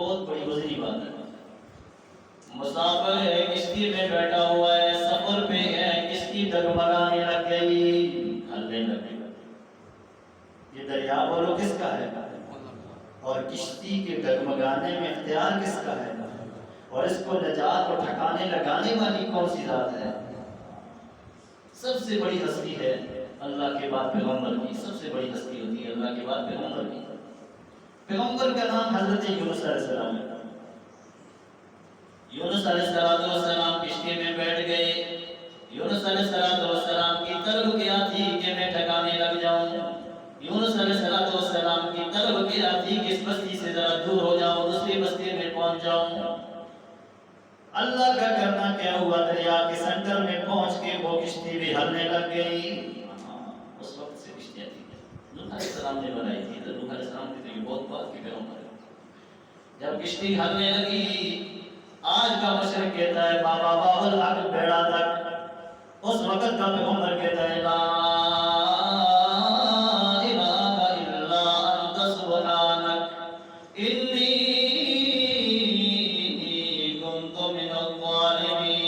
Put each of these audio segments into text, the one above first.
بہت بڑی وزنی بات ہے۔ مسافر ہے، کشتی میں بیٹھا ہوا ہے، سفر پہ ہے، کشتی ڈگمگانے لگ گئی، ہلنے لگ گئی۔ یہ دریا بولو کس کا ہے؟ اور کشتی کے ڈگمگانے میں اختیار کس کا ہے؟ اور اس کو نجات اور ٹھکانے لگانے والی کون سی ذات ہے؟ سب سے بڑی ہستی ہے اللہ کے بعد پیغمبر کی، سب سے بڑی ہستی ہوتی ہے اللہ کے بعد پیغمبر کی۔ پیغمبر کا نام حضرت یونس علیہ السلام ہے۔ یونس علیہ السلام کشتی میں بیٹھ گئے۔ یونس علیہ السلام کی طلب کیا تھی کہ میں ٹھکانے لگ جاؤں۔ یونس علیہ السلام کی طلب کیا تھی کہ اس بستی سے ذرا دور ہو جاؤں، دوسری بستی میں پہنچ جاؤں۔ اللہ کا کرنا کیا ہوا، دریا کے سینٹر میں پہنچ کے وہ کشتی بھی ہلنے لگ گئی۔ اس وقت سے کشتیاں تھی نوح علیہ السلام نے بنائی تھی، تو نوح علیہ السلام کی تو یہ بہت بات کی پیغمبر ہے۔ جب کشتی ہلنے لگی، آج کا مشرق کہتا ہے بابا باب الحق بیڑا تک، اس وقت کا پیغمبر کہتا ہے لا الہ الا انت سبحانک انی کنت من الظالمین۔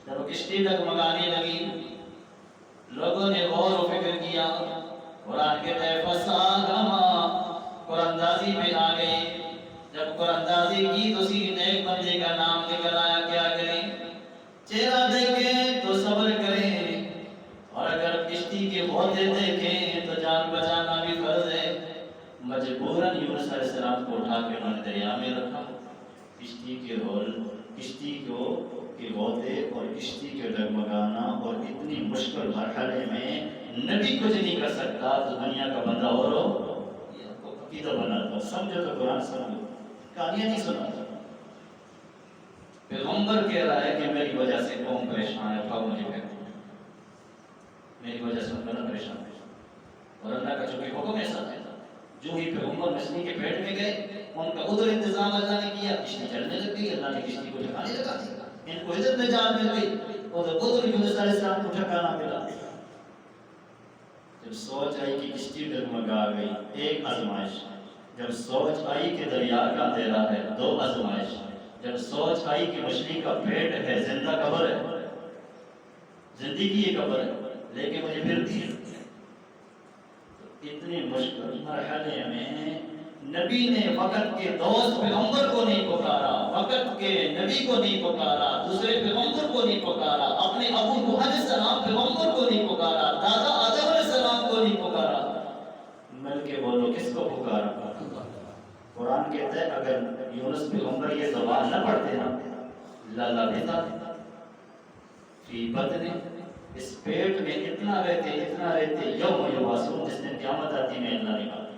جب کشتی ڈگمگانے لگی، لوگوں نے غور و فکر کیا، قرآن کہتا ہے فساہما، قرآن اندازی میں آ گئے۔ جب قرآن اندازی کی تو سیدھے ایک بندے کا نام نکل آیا، کیا کریں؟ چہرہ دیکھیں تو صبر کریں، اور اگر کشتی کے بوتے دیکھیں تو جان بچانا بھی فرض ہے۔ مجبوراً یونس علیہ السلام کو اٹھا کے انہوں نے دریا میں رکھا۔ کشتی کے رول، کشتی کے بوتے اور کشتی کے ڈگمگانا، اور اتنی مشکل مرحلے میں نبی کچھ نہیں کر سکتا تو دنیا کا بندہ اور ہو عقیدہ بناتا۔ سمجھو تو قرآن سمجھو، کہانیاں نہیں سناتا۔ پیغمبر کہہ رہا ہے کہ میری وجہ سے قوم پریشان ہے، اٹھاؤ مجھے پھینکو، میری وجہ سے ان پریشان ہے۔ اور اللہ کا چونکہ حکم ایسا تھا، جو ہی پیغمبر مچھلی کے پیٹ میں گئے، ان کا ادھر انتظام اللہ نے کیا، کشتی چلنے لگ گئی، اللہ نے کشتی کو ٹھکانے لگا دیا، ان کو ادھر نجات مل گئی، ادھر یونس علیہ السلام کو ٹھکانا ملا۔ جب سوچ آئی کہ کشتی ڈگمگا گئی، ایک آزمائش۔ جب سوچ آئی کہ دریا کا اندھیرا ہے، دو آزمائش۔ جب سوچ آئی کہ مچھلی کا پیٹ ہے، زندہ قبر ہے، زندگی کی قبر ہے، لیکن مجھے پھر بھی اتنی مشکل مرحلے میں نبی نے وقت کے دوست پیغمبر کو نہیں پکارا، وقت کے نبی کو نہیں پکارا، دوسرے پیغمبر کو نہیں پکارا، اپنے ابو نوح علیہ السلام پیغمبر کو نہیں پکارا، دادا آدم علیہ السلام کو نہیں پکارا، مل کے بولو کس کو پکارا؟ قرآن کہتا ہے اگر یونس پیغمبر یہ زبان نہ پڑھتے نا، للبث فی بطن، اس پیٹ میں اتنا رہتے یوم یبعثون، جس دن قیامت آتی میں اللہ نکالتا۔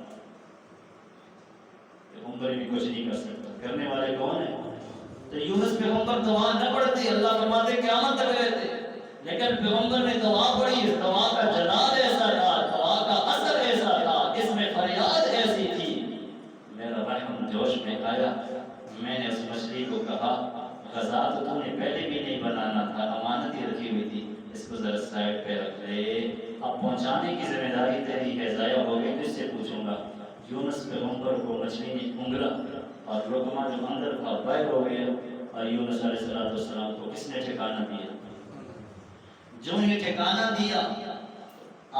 پیغمبر بھی کچھ نہیں کر سکتا، کرنے والے کون ہیں؟ تو یونس پیغمبر دعا نہ پڑھتے، اللہ فرماتے قیامت تک رہتے، لیکن پیغمبر نے دعا پڑھی، اس دعا کا جلال ایسا تھا، دعا کا اثر ایسا تھا، اس میں فریاد ایسی تھی، میرا رحم جوش میں آیا۔ میں نے اس مچھلی کو کہا غذا تو تم نے پہلے بھی نہیں بنانا تھا، امانت ہی رکھی ہوئی تھی، اس کو ذرا سائڈ پہ رکھ لے، اب پہنچانے کی ذمہ داری تیری ہے، ضائع ہو گئی تو اس سے پوچھوں گا۔ یونس پیغمبر کو مچھلی نے انگلا اور لقمہ جو اندر تھا باہر ہو گیا، اور یونس علیہ السلام کو کس نے ٹھکانہ دیا؟ جو یہ ٹھکانہ دیا،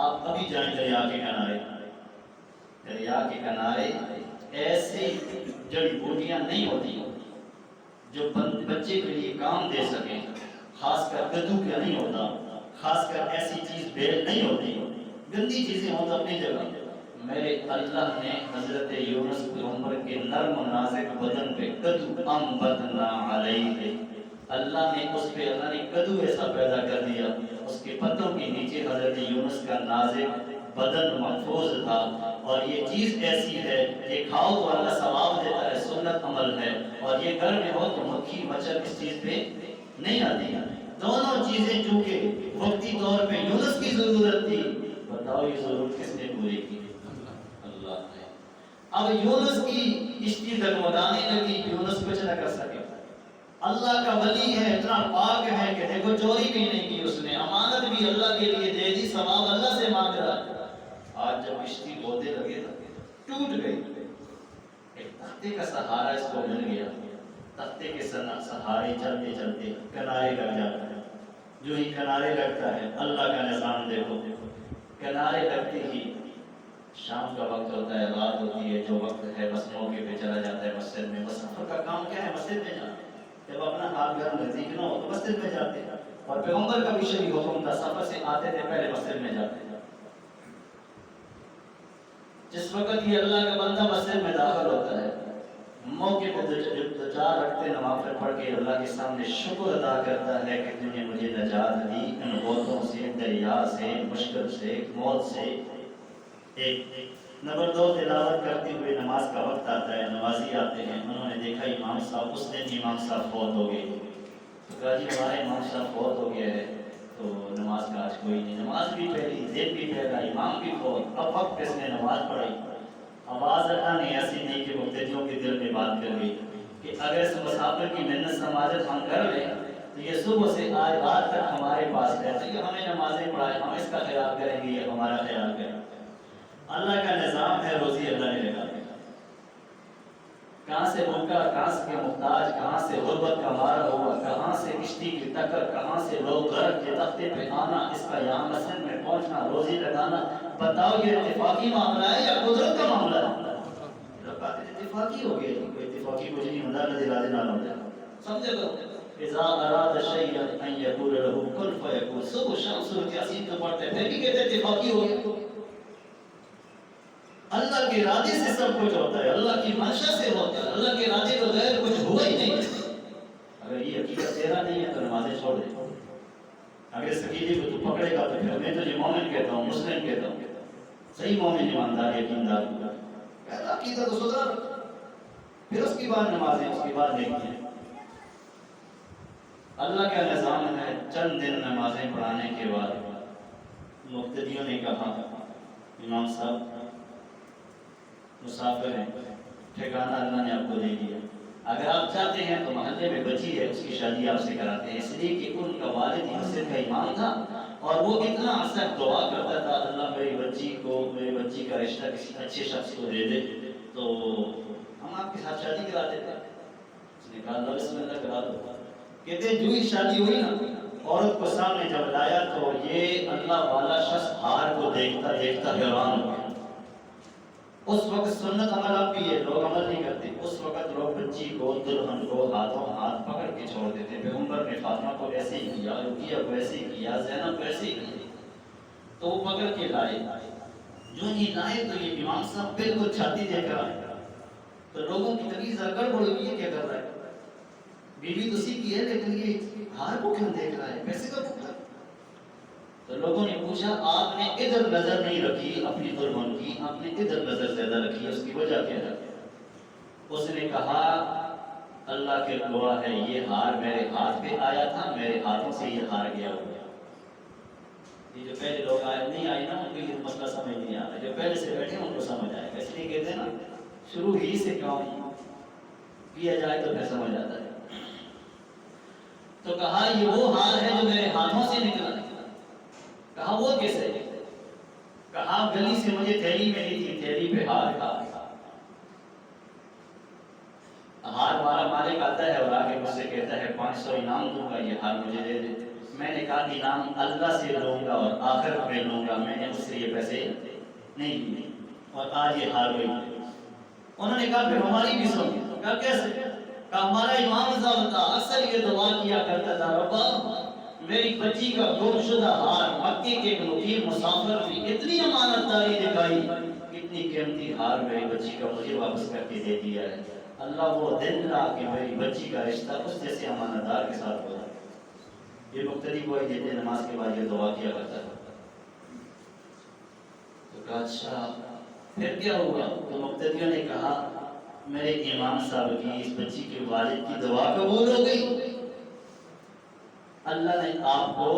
آپ ابھی جائیں دریا کے کنارے، دریا کے کنارے ایسی جڑی بوٹیاں نہیں ہوتی جو بچے کے لیے کام دے سکیں، خاص کر کدو کا نہیں ہوتا، خاص کر ایسی چیز بیل نہیں ہوتی، گندی چیزیں ہوں تو اپنی جگہ۔ میرے اللہ نے حضرت یونس پیغمبر کے نرم و نازک بدن پہ کدو انبتنا علیہ، اللہ نے اس پہ اللہ نے کدو ایسا پیدا کر دیا، اس کے پتوں کے نیچے حضرت یونس کا نازک بدن محفوظ تھا۔ اور یہ چیز ایسی ہے کہ کھاؤ تو اللہ ثواب دیتا ہے، سنت عمل ہے، اور یہ گھر میں ہو تو مکھی مچھر اس چیز پہ نہیں آتی۔ دونوں چیزیں چونکہ وقتی طور پہ یونس کی ضرورت تھی، بتاؤ یہ ضرورت کس نے پوری کی؟ اللہ نے۔ اب یونس کی کشتی ڈگمگانے لگی، یونس کچھ نہ کر سکے، اللہ کا ولی ہے، اتنا پاک ہے کہ دیکھو چوری بھی نہیں کی اس نے، امانت بھی اللہ کے لیے دے دی، ثواب اللہ سے مانگ رہا ہے۔ آج جب جب کشتی بولنے لگے ٹوٹ گئی. ایک تختے کا سہارا اس کو مل گیا. تختے کے سہارے چلتے چلتے کنارے لگ جاتا ہے. جو ہی کنارے لگتا ہے, اللہ کا نظام دیکھو, کنارے لگتے ہی شام کا وقت ہوتا ہے, رات ہوتی ہے, جو وقت ہے بس موقع پہ چلا جاتا ہے مسجد میں. بس سفر کا کام کیا ہے؟ مسجد میں جانا. جب اپنا حال گھر نزدیک نہ ہو تو مسجد میں جاتے ہیں. اور پیغمبر کا بھی شریع حکم تھا, سفر سے آتے تھے پہلے مسجد میں جاتے ہیں. جس وقت یہ اللہ کا بندہ مسجد میں داخل ہوتا ہے, موقع پہ دچار رکھتے نوافل پڑھ کے اللہ کے سامنے شکر ادا کرتا ہے کہ تم نے مجھے نجات دی ان غوطوں سے, دریا سے, مشکل سے, موت سے. ایک نمبر 2, تلاوت کرتے ہوئے نماز کا وقت آتا ہے, نمازی آتے ہیں, انہوں نے دیکھا امام صاحب, اس دن امام صاحب فوت ہو گئے. تو کہا جی ہمارا امام صاحب فوت ہو گیا ہے, تو نماز کا آج کوئی نہیں. نماز بھی پہلی, دن بھی پہلا, امام بھی فوت, اب وقت اس نے نماز پڑھائی. آواز اللہ نے ایسی نہیں کہ مقتدیوں کے دل میں بات کر گئی کہ اگر اس مسافر کی منت سماجت ہم کر لیں تو یہ صبح سے آج رات تک ہمارے پاس ہے, تو یہ ہمیں نمازیں پڑھائے, ہم اس کا خیال کریں گے, یہ ہمارا خیال کریں. اللہ کا نظام ہے, روزی اللہ نے لگا دی. کہاں سے بھوکا, کہاں سے محتاج, کہاں سے غربت کا مارا ہوا, کہاں سے کشتی کی ٹکر, کہاں سے لوگ غرق کے تختے پہ آنا, اس کا یہاں مسجد میں پہنچنا, روزی لگانا. بتاؤ یہ اتفاقی معاملہ ہے یا قدرت کا معاملہ ہے؟ اتفاقی ہو گیا. کوئی اتفاقی کچھ نہیں ہوتا, نہ دلا دینا ہوتا. سمجھے تو اذا اراد شیئا ان یقول له کن فیکون. صبح شام سورۃ یاسین کو پڑھتے ہیں, پھر بھی کہتے اتفاقی ہو گیا. اللہ کے ارادے سے سب کچھ ہوتا ہے, اللہ کی منشا سے ہوتا ہے, اللہ کے ارادے کے بغیر کچھ ہوا ہی نہیں. اگر یہ حقیقت تیرا نہیں ہے تو نمازیں چھوڑ دے. اگر اس عقیدے کو تو پکڑے گا تو پھر میں تجھے مومن کہتا ہوں, مسلم کہتا ہوں. صحیح مومن, ایماندار, یقیندار ہوگا. پہلا عقیدہ تو سدھرا, پھر اس کی بعد نمازیں, اس کی بعد نیکیاں. اللہ کا نظام ہے. چند دن نمازیں پڑھانے کے بعد مقتدیوں نے کہا امام صاحب مسافر ہیں, ٹھکانہ اللہ نے آپ کو دے دیا, اگر آپ چاہتے ہیں تو محلے میں بچی ہے, اس کی شادی آپ سے کراتے ہیں. اس لیے کہ ان کا والد مسجد کا امام تھا اور وہ اتنا سخت دعا کرتا تھا, اللہ میری بچی کا رشتہ کسی اچھے شخص کو دے دے, تو ہم آپ کے ساتھ شادی کراتے تھے. اس نے کہا اللہ بسم اللہ کرا دو. کہتے ہیں جو ہی شادی ہوئی نا, عورت کو سامنے جب لایا تو یہ اللہ والا شخص ہار کو دیکھتا دیکھتا حیران ہو گیا. اس وقت سنت عمل اب بھی ہے, لوگ عمل نہیں کرتے. اس وقت لوگ بچی کو, دلہن کو ہاتھوں ہاتھ پکڑ کے چھوڑ دیتے. پیغمبر نے فاطمہ کو ایسے ہی کیا, رقیہ کو ایسے ہی کیا, زینب کو ایسے ہی کیا. تو وہ پکڑ کے لائے. جو ہی لائے تو یہ امام صاحب بالکل چھاتی دے کر آئے. تو لوگوں کی طبیعت گڑبڑ ہوئی, یہ کیا کر رہا ہے؟ بیوی تو سیکھی ہے لیکن یہ ہار کو کیوں دیکھ رہا ہے, پیسے کا بھوکا. تو لوگوں نے پوچھا آپ نے ادھر نظر نہیں رکھی اپنی دلہن کی, آپ نے ادھر نظر زیادہ رکھی, اس کی وجہ کیا ہے؟ اس نے کہا اللہ کے گواہ ہے, یہ ہار میرے ہاتھ پہ آیا تھا, میرے ہاتھوں سے یہ ہار گیا ہو گیا. یہ جو پہلے لوگ آئے نہیں آئے نا, ان کو یہ مسئلہ سمجھ نہیں آ رہا. جو پہلے سے بیٹھے ان کو سمجھ آئے گا. اس لیے کہتے ہیں نا شروع ہی سے کام کیا جائے تو پھر سمجھ آتا ہے. تو کہا یہ وہ ہار ہے جو میرے ہاتھوں سے نکلا. کہا وہ کیسے؟ کہا گلی سے مجھے تھیلی ملی تھی, تھیلی پہ ہار تھا. ہار ہمارا مالک آتا ہے اور آگے مجھ سے کہتا ہے 500 انعام دوں گا, یہ ہار مجھے دے دے. میں نے کہا انعام اللہ سے لوں گا اور آخرت میں لوں گا, میں نے اس سے یہ پیسے نہیں لیے, اور آج یہ ہار ہوئی. انہوں نے کہا پھر ہماری بھی سن. کہا کیسے؟ کہا ہمارا امام صاحب تھا, اکثر یہ دعا کیا کرتا تھا, ربا میری بچی کا گم شدہ ہار مکے کے ایک مقیم مسافر نے اتنی امانت داری دکھائی, اتنی قیمتی ہار میری بچی کا مجھے واپس کر کے دے دیا ہے. اللہ وہ دن لا کہ میری بچی کا رشتہ اس جیسے امانت دار کے ساتھ ہوا. یہ مقتدی کو ہی دیتے, نماز کے بعد یہ دعا کیا کرتا ہے. تو کہا اچھا پھر کیا ہوا؟ تو مقتدیوں نے کہا میرے امام صاحب کی اس بچی کے والد کی دعا قبول ہو گئی, اللہ نے آپ کو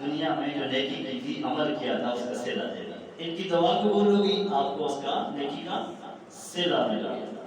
دنیا میں جو نیکی کی تھی, عمل کیا تھا, اس کا صلہ دے دیا. ان کی دعا قبول ہو گئی, آپ کو اس کا نیکی کا صلہ مل گیا.